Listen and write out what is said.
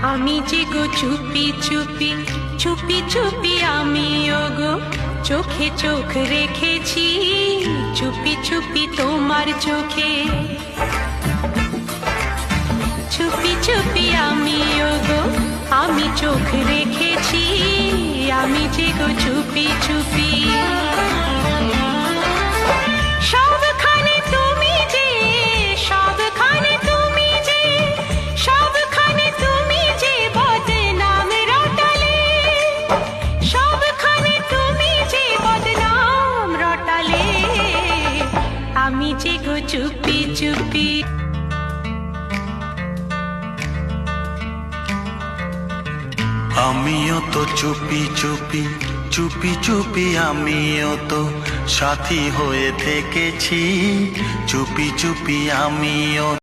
আমি যে গো চুপি চুপি চুপি চুপি আমিও গো চোখে চোখ রেখেছি চুপি চুপি তোমার চোখে। চুপি চুপি আমিও গো আমি চোখ রেখেছি আমি যে গো চুপি চুপি। সবখানে তুমি যে সবখানে তুমি যে সবখানে তুমি যে বদনাম রটালে সবখানে তুমি যে বদনাম রটালে আমি যে গো চুপি চুপি। আমিও তো চুপি চুপি চুপি চুপি আমিও তো সাথী হয়ে থেকেছি চুপি চুপি আমিও।